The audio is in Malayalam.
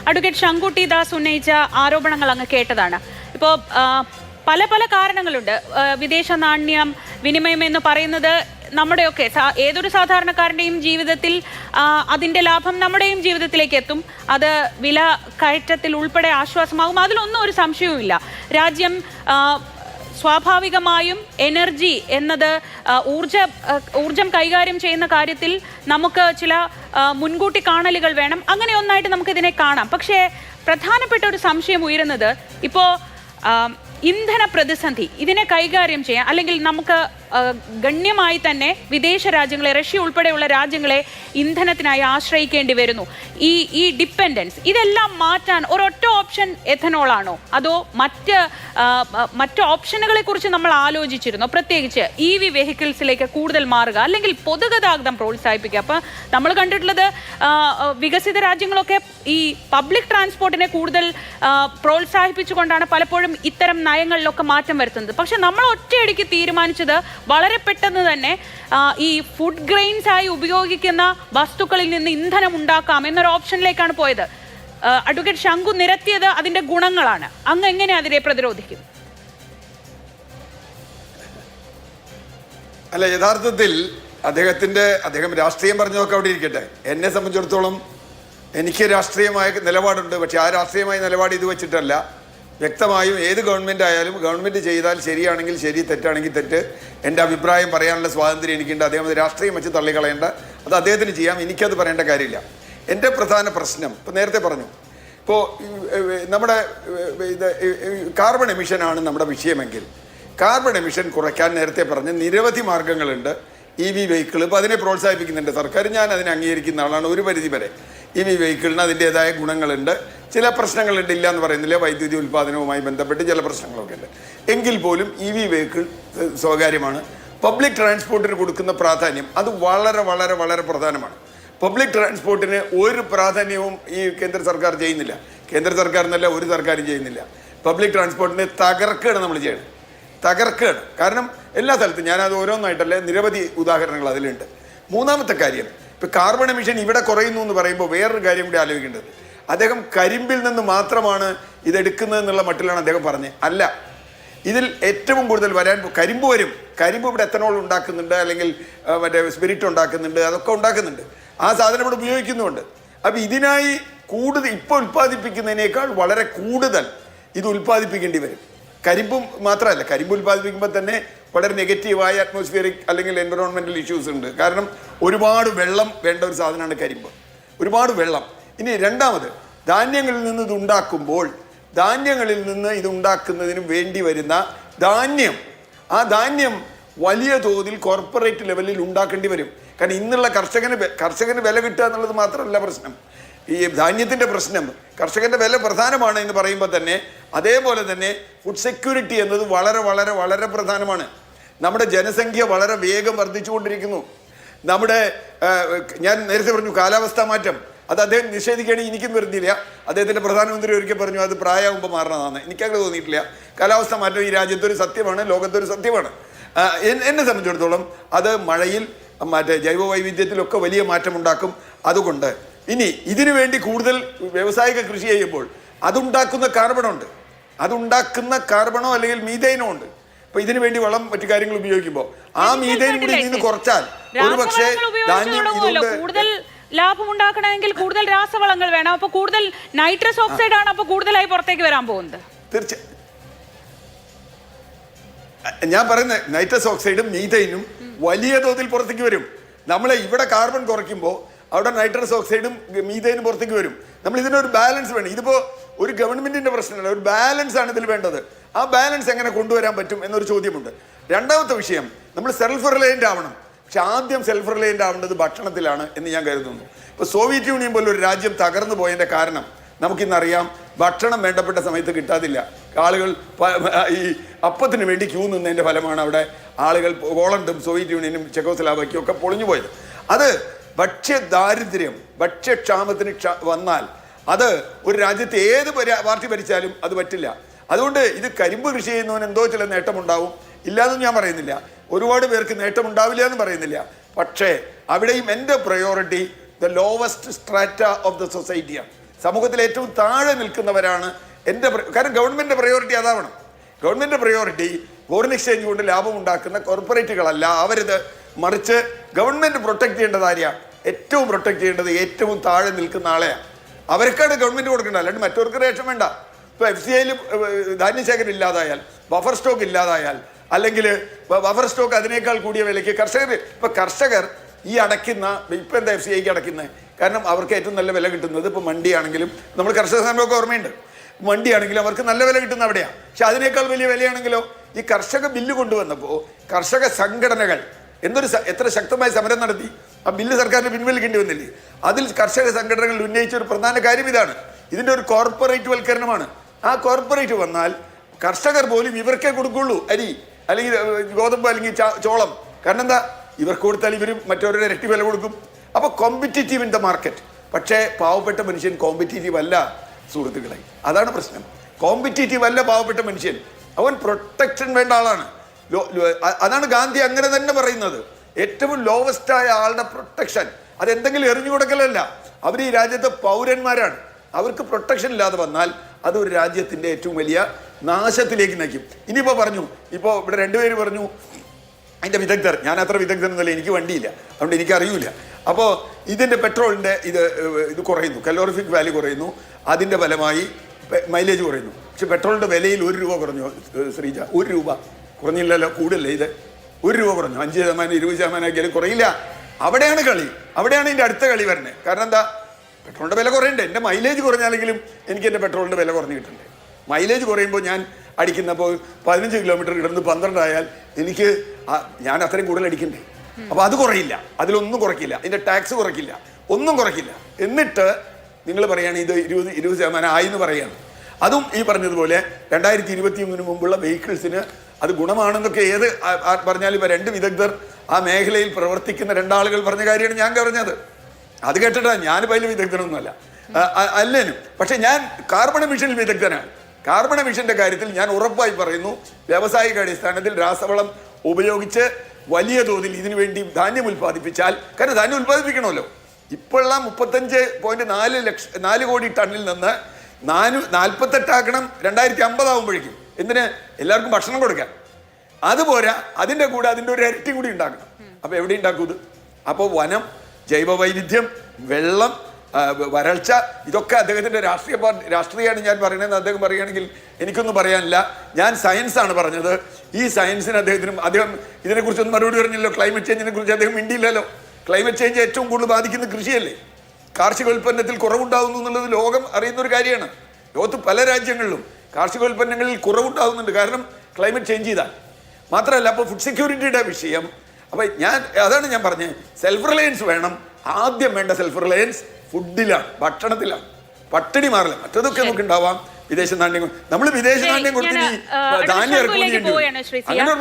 അഡ്വക്കേറ്റ് ശങ്കുട്ടി ദാസ് ഉന്നയിച്ച ആരോപണങ്ങൾ അങ്ങ് കേട്ടതാണ്. ഇപ്പോൾ പല പല കാരണങ്ങളുണ്ട്. വിദേശ നാണ്യം വിനിമയം എന്ന് പറയുന്നത് നമ്മുടെയൊക്കെ ഏതൊരു സാധാരണക്കാരൻ്റെയും ജീവിതത്തിൽ അതിൻ്റെ ലാഭം നമ്മുടെയും ജീവിതത്തിലേക്ക് എത്തും. അത് വില കയറ്റത്തിൽ ഉൾപ്പെടെ ആശ്വാസമാകും. അതിലൊന്നും ഒരു സംശയവുമില്ല. രാജ്യം സ്വാഭാവികമായും എനർജി എന്നത് ഊർജം കൈകാര്യം ചെയ്യുന്ന കാര്യത്തിൽ നമുക്ക് ചില മുൻകൂട്ടി കാണലുകൾ വേണം. അങ്ങനെ ഒന്നായിട്ട് നമുക്കിതിനെ കാണാം. പക്ഷേ പ്രധാനപ്പെട്ട ഒരു സംശയം ഉയരുന്നത് ഇപ്പോൾ ഇന്ധന പ്രതിസന്ധി ഇതിനെ കൈകാര്യം ചെയ്യാൻ, അല്ലെങ്കിൽ നമുക്ക് ഗണ്യമായി തന്നെ വിദേശ രാജ്യങ്ങളെ, റഷ്യ ഉൾപ്പെടെയുള്ള രാജ്യങ്ങളെ ഇന്ധനത്തിനായി ആശ്രയിക്കേണ്ടി വരുന്നു. ഈ ഡിപ്പെൻഡൻസ് ഇതെല്ലാം മാറ്റാൻ ഒരൊറ്റ ഓപ്ഷൻ എഥനോളാണോ, അതോ മറ്റ് ഓപ്ഷനുകളെ കുറിച്ച് നമ്മൾ ആലോചിച്ചിരുന്നോ? പ്രത്യേകിച്ച് EV വെഹിക്കിൾസിലേക്ക് കൂടുതൽ മാറുക, അല്ലെങ്കിൽ പൊതുഗതാഗതം പ്രോത്സാഹിപ്പിക്കുക. അപ്പം നമ്മൾ കണ്ടിട്ടുള്ളത് വികസിത രാജ്യങ്ങളൊക്കെ ഈ പബ്ലിക് ട്രാൻസ്പോർട്ടിനെ കൂടുതൽ പ്രോത്സാഹിപ്പിച്ചുകൊണ്ടാണ് പലപ്പോഴും ഇത്തരം നയങ്ങളിലൊക്കെ മാറ്റം വരുത്തുന്നത്. പക്ഷെ നമ്മൾ ഒറ്റയടിക്ക് തീരുമാനിച്ചത് വളരെ പെട്ടെന്ന് തന്നെ ഈ ഫുഡ് ഗ്രെയിൻസ് ആയി ഉപയോഗിക്കുന്ന വസ്തുക്കളിൽ നിന്ന് ഇന്ധനം ഉണ്ടാക്കാം എന്നൊരു ഓപ്ഷനിലേക്കാണ് പോയത്. അഡ്വക്കേറ്റ് ശങ്കു നിരത്തിയത് അതിന്റെ ഗുണങ്ങളാണ്. അങ്ങ് എങ്ങനെ അതിനെ പ്രതിരോധിക്കും? അല്ല, യഥാർത്ഥത്തിൽ അദ്ദേഹം രാഷ്ട്രീയം പറഞ്ഞതൊക്കെ അവിടെ ഇരിക്കട്ടെ. എന്നെ സംബന്ധിച്ചിടത്തോളം എനിക്ക് രാഷ്ട്രീയമായ നിലപാടുണ്ട്. പക്ഷെ ആ രാഷ്ട്രീയമായ നിലപാട് ഇത് വെച്ചിട്ടല്ല. വ്യക്തമായും ഏത് ഗവൺമെൻറ് ആയാലും ഗവൺമെൻറ് ചെയ്താൽ ശരിയാണെങ്കിൽ ശരി, തെറ്റാണെങ്കിൽ തെറ്റ്, എൻ്റെ അഭിപ്രായം പറയാനുള്ള സ്വാതന്ത്ര്യം എനിക്കുണ്ട്. അദ്ദേഹം രാഷ്ട്രീയം വെച്ച് തള്ളിക്കളയേണ്ട, അത് അദ്ദേഹത്തിന് ചെയ്യാം. എനിക്കത് പറയേണ്ട കാര്യമില്ല. എൻ്റെ പ്രധാന പ്രശ്നം ഇപ്പോൾ നേരത്തെ പറഞ്ഞു, ഇപ്പോൾ നമ്മുടെ കാർബൺ എമിഷനാണ് നമ്മുടെ വിഷയമെങ്കിൽ കാർബൺ എമിഷൻ കുറയ്ക്കാൻ നേരത്തെ പറഞ്ഞ നിരവധി മാർഗ്ഗങ്ങളുണ്ട്. EV വെഹിക്കിൾ ഇപ്പോൾ അതിനെ പ്രോത്സാഹിപ്പിക്കുന്നുണ്ട് സർക്കാർ. ഞാൻ അതിനെ അംഗീകരിക്കുന്ന ആളാണ് ഒരു പരിധി വരെ. EV വെഹിക്കിളിന് അതിൻ്റേതായ ഗുണങ്ങളുണ്ട്, ചില പ്രശ്നങ്ങളുണ്ട്, ഇല്ല എന്ന് പറയുന്നില്ല. വൈദ്യുതി ഉൽപ്പാദനവുമായി ബന്ധപ്പെട്ട് ചില പ്രശ്നങ്ങളൊക്കെ ഉണ്ട്. എങ്കിൽ പോലും EV വെഹിക്കിൾ സ്വകാര്യമാണ്. പബ്ലിക് ട്രാൻസ്പോർട്ടിന് കൊടുക്കുന്ന പ്രാധാന്യം അത് വളരെ വളരെ വളരെ പ്രധാനമാണ്. പബ്ലിക് ട്രാൻസ്പോർട്ടിന് ഒരു പ്രാധാന്യവും ഈ കേന്ദ്ര സർക്കാർ ചെയ്യുന്നില്ല. കേന്ദ്ര സർക്കാർ എന്നല്ല, ഒരു സർക്കാരും ചെയ്യുന്നില്ല. പബ്ലിക് ട്രാൻസ്പോർട്ടിനെ തകർക്കുകയാണ് നമ്മൾ ചെയ്യണം, തകർക്കുകയാണ്. കാരണം എല്ലാ സ്ഥലത്തും, ഞാനത് ഓരോന്നായിട്ടല്ല, നിരവധി ഉദാഹരണങ്ങൾ അതിലുണ്ട്. മൂന്നാമത്തെ കാര്യം, ഇപ്പോൾ കാർബൺ എമിഷൻ ഇവിടെ കുറയുന്നു എന്ന് പറയുമ്പോൾ വേറൊരു കാര്യം കൂടി ആലോചിക്കേണ്ടത്. അദ്ദേഹം കരിമ്പിൽ നിന്ന് മാത്രമാണ് ഇതെടുക്കുന്നതെന്നുള്ള മട്ടിലാണ് അദ്ദേഹം പറഞ്ഞത്. അല്ല, ഇതിൽ ഏറ്റവും കൂടുതൽ കരിമ്പ് വരും. കരിമ്പ് ഇവിടെ എത്തനോൾ ഉണ്ടാക്കുന്നുണ്ട്, അല്ലെങ്കിൽ മറ്റേ സ്പിരിറ്റ് ഉണ്ടാക്കുന്നുണ്ട്, അതൊക്കെ ഉണ്ടാക്കുന്നുണ്ട്. ആ സാധനം ഇവിടെ ഉപയോഗിക്കുന്നുമുണ്ട്. അപ്പം ഇതിനായി കൂടുതൽ ഇപ്പോൾ ഉൽപ്പാദിപ്പിക്കുന്നതിനേക്കാൾ വളരെ കൂടുതൽ ഇത് ഉൽപ്പാദിപ്പിക്കേണ്ടി വരും. കരിമ്പും മാത്രമല്ല, കരിമ്പ് ഉൽപ്പാദിപ്പിക്കുമ്പോൾ തന്നെ വളരെ നെഗറ്റീവായ അറ്റ്മോസ്ഫിയറിക് അല്ലെങ്കിൽ എൻവറോൺമെൻറ്റൽ ഇഷ്യൂസ് ഉണ്ട്. കാരണം ഒരുപാട് വെള്ളം വേണ്ട ഒരു സാധനമാണ് കരിമ്പ്, ഒരുപാട് വെള്ളം. ഇനി രണ്ടാമത്, ധാന്യങ്ങളിൽ നിന്ന് ഇത് ഉണ്ടാക്കുമ്പോൾ ധാന്യങ്ങളിൽ നിന്ന് ഇത് ഉണ്ടാക്കുന്നതിന് വേണ്ടി വരുന്ന ധാന്യം, ആ ധാന്യം വലിയ തോതിൽ കോർപ്പറേറ്റ് ലെവലിൽ ഉണ്ടാക്കേണ്ടി വരും. കാരണം ഇന്നുള്ള കർഷകന് വില കിട്ടുക എന്നുള്ളത് മാത്രമല്ല പ്രശ്നം. ഈ ധാന്യത്തിൻ്റെ പ്രശ്നം, കർഷകൻ്റെ വില പ്രധാനമാണ് എന്ന് പറയുമ്പോൾ തന്നെ അതേപോലെ തന്നെ ഫുഡ് സെക്യൂരിറ്റി എന്നത് വളരെ വളരെ വളരെ പ്രധാനമാണ്. നമ്മുടെ ജനസംഖ്യ വളരെ വേഗം വർദ്ധിച്ചുകൊണ്ടിരിക്കുന്നു. ഞാൻ നേരത്തെ പറഞ്ഞു കാലാവസ്ഥാ മാറ്റം, അത് അദ്ദേഹം നിഷേധിക്കുകയാണെങ്കിൽ എനിക്കും വരുന്നില്ല. അദ്ദേഹത്തിൻ്റെ പ്രധാനമന്ത്രി ഒരിക്കൽ പറഞ്ഞു അത് പ്രായമാകുമ്പോൾ മാറണതാണ്. എനിക്കങ്ങനെ തോന്നിയിട്ടില്ല. കാലാവസ്ഥാ മാറ്റം ഈ രാജ്യത്തൊരു സത്യമാണ്, ലോകത്തൊരു സത്യമാണ്. എന്നെ സംബന്ധിച്ചിടത്തോളം അത് മഴയിൽ, മറ്റേ ജൈവ വൈവിധ്യത്തിലൊക്കെ വലിയ മാറ്റമുണ്ടാക്കും. അതുകൊണ്ട് ഇനി ഇതിനു വേണ്ടി കൂടുതൽ വ്യാവസായിക കൃഷി ചെയ്യുമ്പോൾ അതുണ്ടാക്കുന്ന കാർബണോ അല്ലെങ്കിൽ മീഥൈനോ ഉണ്ട്. അപ്പൊ ഇതിനു വേണ്ടി വളം മറ്റു കാര്യങ്ങൾ ഉപയോഗിക്കുമ്പോൾ ആ മീഥൈൻ കൂടി നിന്ന് കുറച്ചാൽ ഒരു പക്ഷേ കൂടുതൽ ലാഭം ഉണ്ടാക്കണമെങ്കിൽ കൂടുതൽ രാസവളങ്ങൾ വേണം. അപ്പൊ കൂടുതൽ നൈട്രസ് ഓക്സൈഡ് ആണ് അപ്പൊ കൂടുതലായി പുറത്തേക്ക് വരാൻ പോകുന്നത്. തീർച്ചയായും ഞാൻ പറയുന്നത് നൈട്രസ് ഓക്സൈഡും മീഥൈനും വലിയ തോതിൽ പുറത്തേക്ക് വരും. നമ്മൾ ഇവിടെ കാർബൺ കുറയ്ക്കുമ്പോൾ അവിടെ നൈട്രസ് ഓക്സൈഡും മീഥൈനും പുറത്തേക്ക് വരും. നമ്മൾ ഇതിനൊരു ബാലൻസ് വേണം. ഇതിപ്പോൾ ഒരു ഗവൺമെന്റിന്റെ പ്രശ്നമല്ല, ഒരു ബാലൻസ് ആണ് ഇതിൽ വേണ്ടത്. ആ ബാലൻസ് എങ്ങനെ കൊണ്ടുവരാൻ പറ്റും എന്നൊരു ചോദ്യമുണ്ട്. രണ്ടാമത്തെ വിഷയം, നമ്മൾ സെൽഫ് റിലയൻ്റ് ആവണം. പക്ഷെ ആദ്യം സെൽഫ് റിലയൻ്റ് ആവേണ്ടത് ഭക്ഷണത്തിലാണ് എന്ന് ഞാൻ കരുതുന്നു. ഇപ്പോൾ സോവിയറ്റ് യൂണിയൻ പോലൊരു രാജ്യം തകർന്നു പോയതിൻ്റെ കാരണം നമുക്കിന്നറിയാം. ഭക്ഷണം വേണ്ടപ്പെട്ട സമയത്ത് കിട്ടാതില്ല. ആളുകൾ ഈ അപ്പത്തിന് വേണ്ടി ക്യൂ നിന്നതിൻ്റെ ഫലമാണ് അവിടെ ആളുകൾ, പോളണ്ടും സോവിയറ്റ് യൂണിയനും ചെക്കോസ്ലോവാക്യയും ഒക്കെ പൊളിഞ്ഞു പോയത്. അത് ഭക്ഷ്യദാരിദ്ര്യം, ഭക്ഷ്യക്ഷാമത്തിന് വന്നാൽ അത് ഒരു രാജ്യത്തെ ഏത് പാർട്ടി ഭരിച്ചാലും അത് പറ്റില്ല. അതുകൊണ്ട് ഇത് കരിമ്പ് കൃഷി ചെയ്യുന്നവന് എന്തോ ചില നേട്ടമുണ്ടാവും, ഇല്ലാന്നും ഞാൻ പറയുന്നില്ല. ഒരുപാട് പേർക്ക് നേട്ടമുണ്ടാവില്ല എന്ന് പറയുന്നില്ല. പക്ഷേ അവിടെയും എൻ്റെ priority the lowest strata of the സൊസൈറ്റിയാണ്. സമൂഹത്തിൽ ഏറ്റവും താഴെ നിൽക്കുന്നവരാണ് കാരണം ഗവൺമെന്റ് പ്രയോറിറ്റി അതാവണം. ഗവൺമെന്റ് പ്രയോറിറ്റി ഫോറിൻ എക്സ്ചേഞ്ച് കൊണ്ട് ലാഭം ഉണ്ടാക്കുന്ന കോർപ്പറേറ്റുകളല്ല. അവരിത് മറിച്ച് ഗവൺമെന്റ് പ്രൊട്ടക്ട് ചെയ്യേണ്ടത് ആരെയാണ്? ഏറ്റവും പ്രൊട്ടക്ട് ചെയ്യേണ്ടത് ഏറ്റവും താഴെ നിൽക്കുന്ന ആളെയാണ്. അവർക്കാണ് ഗവൺമെന്റ് കൊടുക്കേണ്ടത്, അല്ലാണ്ട് മറ്റവർക്ക് റേഷൻ വേണ്ട. ഇപ്പോൾ FCIയിൽ ധാന്യശേഖരം ഇല്ലാതായാൽ, ബഫർ സ്റ്റോക്ക് ഇല്ലാതായാൽ, അല്ലെങ്കിൽ ബഫർ സ്റ്റോക്ക് അതിനേക്കാൾ കൂടിയ വിലയ്ക്ക് കർഷകർ ഈ അടയ്ക്കുന്ന ഇപ്പം എന്താ FCIക്ക് അടയ്ക്കുന്നത്? കാരണം അവർക്ക് ഏറ്റവും നല്ല വില കിട്ടുന്നത് ഇപ്പോൾ മണ്ടിയാണെങ്കിലും, നമ്മൾ കർഷക സമരമൊക്കെ ഓർമ്മയുണ്ട്, മണ്ടിയാണെങ്കിലും അവർക്ക് നല്ല വില കിട്ടുന്ന അവിടെയാണ്. പക്ഷെ അതിനേക്കാൾ വലിയ വിലയാണെങ്കിലോ ഈ കർഷക ബില്ല് കൊണ്ടുവന്നപ്പോൾ കർഷക സംഘടനകൾ എത്ര ശക്തമായ സമരം നടത്തി. ആ ബില്ല് സർക്കാരിന് പിൻവലിക്കേണ്ടി വന്നില്ലേ? അതിൽ കർഷക സംഘടനകൾ ഉന്നയിച്ച ഒരു പ്രധാന കാര്യം ഇതാണ്. ഇതിൻ്റെ ഒരു കോർപ്പറേറ്റ് വൽക്കരണമാണ്. ആ കോർപ്പറേറ്റ് വന്നാൽ കർഷകർ പോലും ഇവർക്കേ കൊടുക്കുള്ളൂ അരി, അല്ലെങ്കിൽ ഗോതമ്പ്, അല്ലെങ്കിൽ ചോളം. കാരണം എന്താ? ഇവർക്ക് കൊടുത്താൽ ഇവർ മറ്റവരുടെ ഇരട്ടി വില കൊടുക്കും. അപ്പോൾ കോമ്പറ്റീറ്റീവ് ഇൻ ദ മാർക്കറ്റ്. പക്ഷേ പാവപ്പെട്ട മനുഷ്യൻ കോമ്പറ്റീറ്റീവ് അല്ല സുഹൃത്തുക്കളെ. അതാണ് പ്രശ്നം. കോമ്പറ്റീറ്റീവ് അല്ല പാവപ്പെട്ട മനുഷ്യൻ. അവൻ പ്രൊട്ടക്ഷൻ വേണ്ട ആളാണ്. അതാണ് ഗാന്ധി അങ്ങനെ തന്നെ പറയുന്നത്. ഏറ്റവും ലോവസ്റ്റായ ആളുടെ പ്രൊട്ടക്ഷൻ, അതെന്തെങ്കിലും എറിഞ്ഞു കൊടുക്കലല്ല. അവർ ഈ രാജ്യത്തെ പൗരന്മാരാണ്. അവർക്ക് പ്രൊട്ടക്ഷൻ ഇല്ലാതെ വന്നാൽ അതൊരു രാജ്യത്തിൻ്റെ ഏറ്റവും വലിയ നാശത്തിലേക്ക് നയിക്കും. ഇനിയിപ്പോൾ പറഞ്ഞു, ഇപ്പോൾ ഇവിടെ രണ്ടുപേര് പറഞ്ഞു അതിൻ്റെ വിദഗ്ധർ. ഞാൻ അത്ര വിദഗ്ധനൊന്നുമല്ല, എനിക്ക് വണ്ടിയില്ല, അതുകൊണ്ട് എനിക്കറിയില്ല. അപ്പോൾ ഇതിൻ്റെ പെട്രോളിൻ്റെ ഇത് കുറയുന്നു, കലോറിഫിക് വാല്യൂ കുറയുന്നു. അതിൻ്റെ ഫലമായി മൈലേജ് കുറയുന്നു. പക്ഷെ പെട്രോളിൻ്റെ വിലയിൽ 1 രൂപ കുറഞ്ഞു ശ്രീജ. 1 രൂപ കുറഞ്ഞില്ലല്ലോ, കൂടല്ലേ ഇത്? 1 രൂപ കുറഞ്ഞു. 5% 20% ആക്കിയാലും കുറയില്ല. അവിടെയാണ് കളി. അവിടെയാണ് ഇതിൻ്റെ അടുത്ത കളി വരുന്നത്. കാരണം എന്താ? പെട്രോളിൻ്റെ വില കുറയണ്ടേ? എൻ്റെ മൈലേജ് കുറഞ്ഞാലെങ്കിലും എനിക്ക് എൻ്റെ പെട്രോളിൻ്റെ വില കുറഞ്ഞ് കിട്ടണ്ടേ? മൈലേജ് കുറയുമ്പോൾ ഞാൻ അടിക്കുന്നപ്പോൾ 15 കിലോമീറ്റർ കിടന്ന് 12 ആയാൽ ഞാൻ അത്രയും കൂടുതൽ അടിക്കണ്ടേ? അപ്പോൾ അത് കുറയില്ല, അതിലൊന്നും കുറയ്ക്കില്ല, ഇതിൻ്റെ ടാക്സ് കുറയ്ക്കില്ല, ഒന്നും കുറയ്ക്കില്ല. എന്നിട്ട് നിങ്ങൾ പറയുകയാണ് ഇത് 20% ആയി എന്ന് പറയുകയാണ്. അതും ഈ പറഞ്ഞതുപോലെ 2023 മുമ്പുള്ള വെഹിക്കിൾസിന് അത് ഗുണമാണെന്നൊക്കെ പറഞ്ഞാലും ഇപ്പോൾ 2 വിദഗ്ധർ ആ മേഖലയിൽ പ്രവർത്തിക്കുന്ന 2 ആളുകൾ പറഞ്ഞ കാര്യമാണ് ഞാൻ പറഞ്ഞത്. അത് കേട്ടിട്ടാ, ഞാനിപ്പോൾ അതിൽ വിദഗ്ധനൊന്നുമല്ല അല്ലേനും. പക്ഷെ ഞാൻ കാർബൺ എമിഷനിൽ വിദഗ്ധനാണ്. കാർബൺ എമിഷന്റെ കാര്യത്തിൽ ഞാൻ ഉറപ്പായി പറയുന്നു, വ്യാവസായിക അടിസ്ഥാനത്തിൽ രാസവളം ഉപയോഗിച്ച് വലിയ തോതിൽ ഇതിനു വേണ്ടി ധാന്യം ഉൽപ്പാദിപ്പിച്ചാൽ, കാരണം ധാന്യം ഉൽപ്പാദിപ്പിക്കണമല്ലോ. ഇപ്പോഴുള്ള 35.4 കോടി ടണ്ണിൽ നിന്ന് 48 ആക്കണം 2050 ആകുമ്പോഴേക്കും. എന്തിന്? എല്ലാവർക്കും ഭക്ഷണം കൊടുക്കാൻ. അതുപോരാ, അതിൻ്റെ കൂടെ അതിൻ്റെ ഒരു ഇരട്ടി കൂടി ഉണ്ടാക്കണം. അപ്പോൾ എവിടെ ഉണ്ടാക്കും ഇത്? അപ്പോൾ വനം, ജൈവവൈവിധ്യം, വെള്ളം, വരൾച്ച, ഇതൊക്കെ അദ്ദേഹത്തിൻ്റെ രാഷ്ട്രീയമാണ് ഞാൻ പറയുന്നത്. അദ്ദേഹം പറയുകയാണെങ്കിൽ എനിക്കൊന്നും പറയാനില്ല. ഞാൻ സയൻസാണ് പറഞ്ഞത്. ഈ സയൻസിന് അദ്ദേഹം ഇതിനെക്കുറിച്ചൊന്നും മറുപടി പറഞ്ഞില്ലല്ലോ. ക്ലൈമറ്റ് ചേഞ്ചിനെ കുറിച്ച് അദ്ദേഹം മിണ്ടിയില്ലല്ലോ. ക്ലൈമറ്റ് ചേഞ്ച് ഏറ്റവും കൂടുതൽ ബാധിക്കുന്ന കൃഷിയല്ലേ? കാർഷികോൽപ്പന്നത്തിൽ കുറവുണ്ടാകുന്നു എന്നുള്ളത് ലോകം അറിയുന്ന ഒരു കാര്യമാണ്. ലോകത്ത് പല രാജ്യങ്ങളിലും കാർഷികോൽപ്പന്നങ്ങളിൽ കുറവുണ്ടാകുന്നുണ്ട്, കാരണം ക്ലൈമറ്റ് ചേഞ്ച് ചെയ്താൽ. മാത്രമല്ല, അപ്പോൾ ഫുഡ് സെക്യൂരിറ്റിയുടെ വിഷയം. അപ്പോൾ അതാണ് ഞാൻ പറഞ്ഞത്, സെൽഫ് റിലയൻസ് വേണം. ആദ്യം വേണ്ട സെൽഫ് റിലയൻസ് ഫുഡിലാണ്, ഭക്ഷണത്തിലാണ്. പട്ടിണി മാറില്ല. മറ്റതൊക്കെ നമുക്ക് ഉണ്ടാവാം, വിദേശ നാണ്യം. നമ്മൾ വിദേശ നാണ്യം കൊടുത്ത് ധാന്യം ഇറക്കുമതി ചെയ്യേണ്ടി വരും.